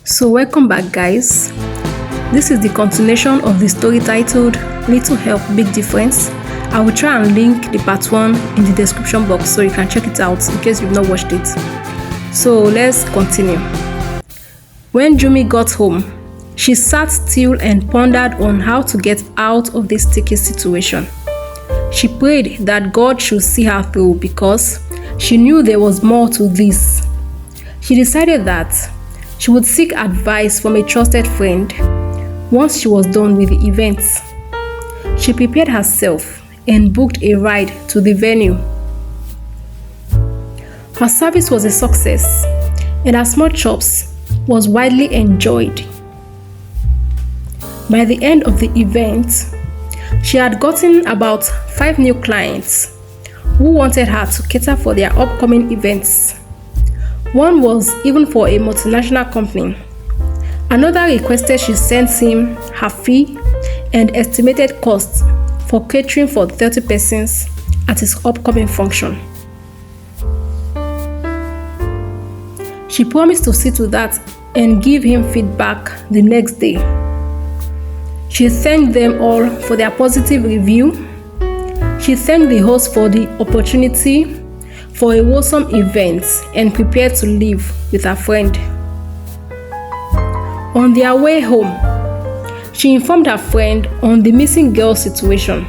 So, welcome back, guys. This is the continuation of the story titled Little Help, Big Difference. I will try and link the part 1 in the description box so you can check it out in case you've not watched it. So, let's continue. When Jumi got home, she sat still and pondered on how to get out of this sticky situation. She prayed that God should see her through because she knew there was more to this. She decided that she would seek advice from a trusted friend once she was done with the events. She prepared herself and booked a ride to the venue. Her service was a success, and her small chops was widely enjoyed. By the end of the event, she had gotten about 5 new clients who wanted her to cater for their upcoming events. One was even for a multinational company. Another requested she send him her fee and estimated costs for catering for 30 persons at his upcoming function. She promised to see to that and give him feedback the next day. She thanked them all for their positive review. She thanked the host for the opportunity for a wholesome event and prepared to leave with her friend. On their way home, she informed her friend on the missing girl situation.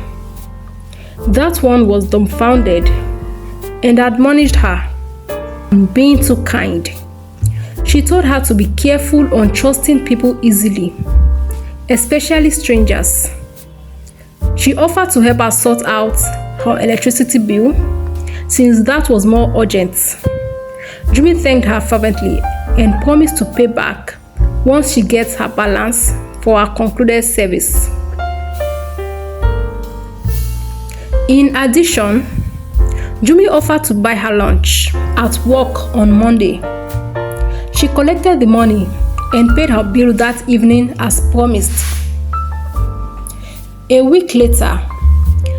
That one was dumbfounded and admonished her on being too kind. She told her to be careful on trusting people easily, especially strangers. She offered to help her sort out her electricity bill since that was more urgent. Jumi thanked her fervently and promised to pay back once she gets her balance for her concluded service. In addition, Jumi offered to buy her lunch at work on Monday. She collected the money and paid her bill that evening as promised. A week later,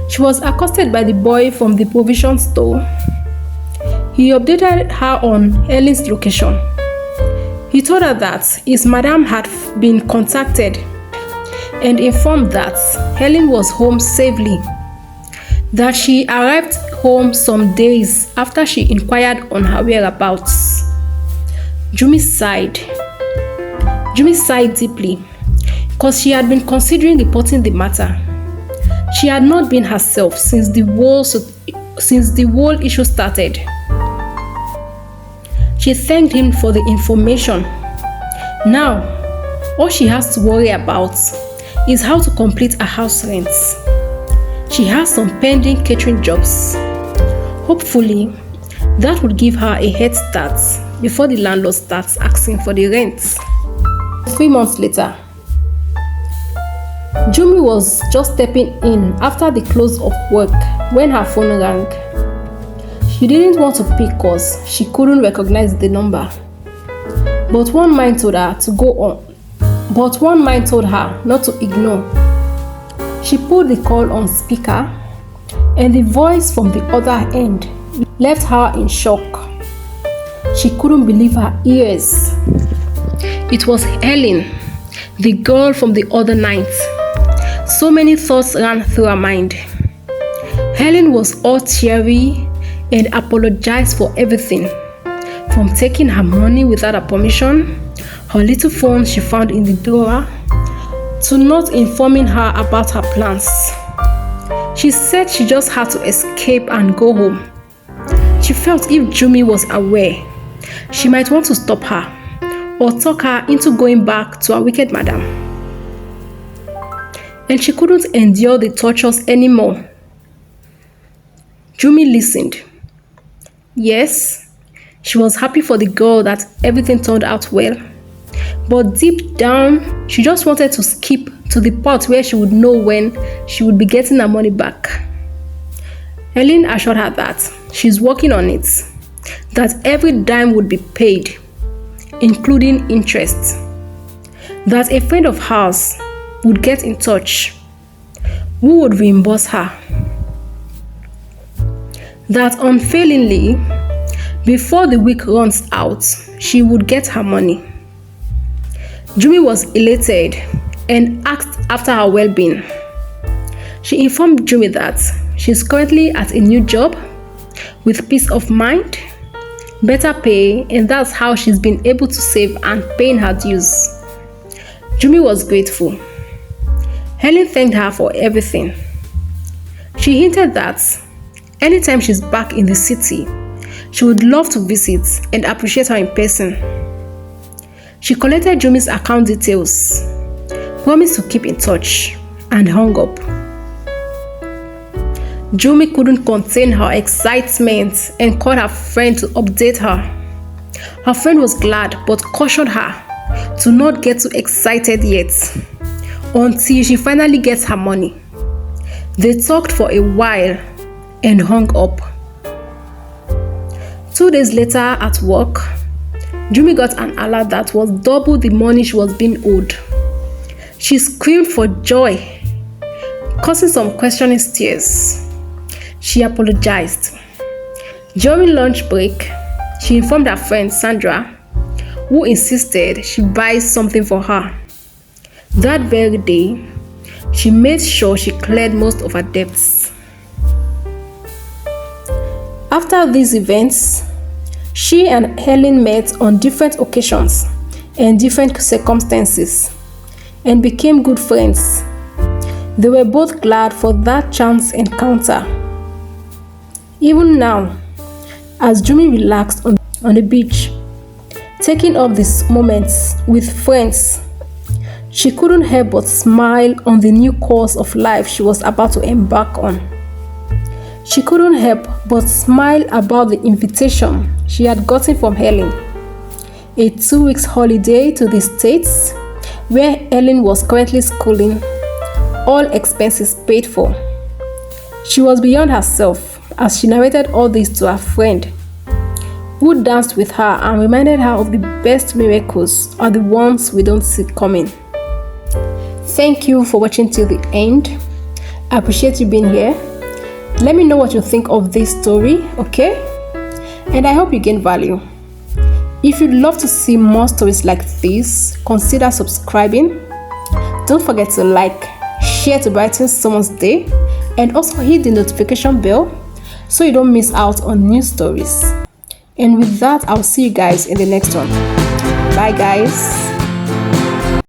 she was accosted by the boy from the provision store. He updated her on Helen's location. He told her that his madam had been contacted and informed that Helen was home safely, that she arrived home some days after she inquired on her whereabouts. Jumi sighed deeply because she had been considering reporting the matter. She had not been herself since the whole issue started. She thanked him for the information. Now, all she has to worry about is how to complete her house rents. She has some pending catering jobs. Hopefully, that would give her a head start before the landlord starts asking for the rent. 3 months later, Jumi was just stepping in after the close of work when her phone rang. She didn't want to pick because she couldn't recognize the number. But one mind told her not to ignore. She put the call on speaker, and the voice from the other end left her in shock. She couldn't believe her ears. It was Helen, the girl from the other night. So many thoughts ran through her mind. Helen was all teary and apologized for everything, from taking her money without her permission, her little phone she found in the drawer, to not informing her about her plans. She said she just had to escape and go home. She felt if Jumi was aware, she might want to stop her or talk her into going back to her wicked madam. And she couldn't endure the tortures anymore. Jumi listened. Yes, she was happy for the girl that everything turned out well. But deep down, she just wanted to skip to the part where she would know when she would be getting her money back. Helen assured her that she's working on it, that every dime would be paid, including interest, that a friend of hers would get in touch who would reimburse her, that unfailingly, before the week runs out, she would get her money. Jumi was elated and asked after her well-being. She informed Jumi that she's currently at a new job with peace of mind, better pay, and that's how she's been able to save and paying her dues. Jumi was grateful. Helen thanked her for everything. She hinted that anytime she's back in the city, she would love to visit and appreciate her in person. She collected Jumi's account details, promised to keep in touch, and hung up. Jumi couldn't contain her excitement and called her friend to update her. Her friend was glad but cautioned her to not get too excited yet until she finally gets her money. They talked for a while and hung up. 2 days later at work, Jumi got an alert that was double the money she was being owed. She screamed for joy, causing some questioning stares. She apologized. During lunch break, she informed her friend Sandra, who insisted she buys something for her. That very day, she made sure she cleared most of her debts. After these events, she and Helen met on different occasions and different circumstances and became good friends. They were both glad for that chance encounter. Even now, as Jumi relaxed on the beach, taking up these moments with friends, she couldn't help but smile on the new course of life she was about to embark on. She couldn't help but smile about the invitation she had gotten from Helen. A 2 weeks holiday to the States, where Helen was currently schooling, all expenses paid for. She was beyond herself as she narrated all this to her friend, who danced with her and reminded her of the best miracles are the ones we don't see coming. Thank you for watching till the end. I appreciate you being here. Let me know what you think of this story, okay? And I hope you gain value. If you'd love to see more stories like this, consider subscribing. Don't forget to like, share to brighten someone's day, and also hit the notification bell so you don't miss out on new stories. And with that, I'll see you guys in the next one. Bye guys.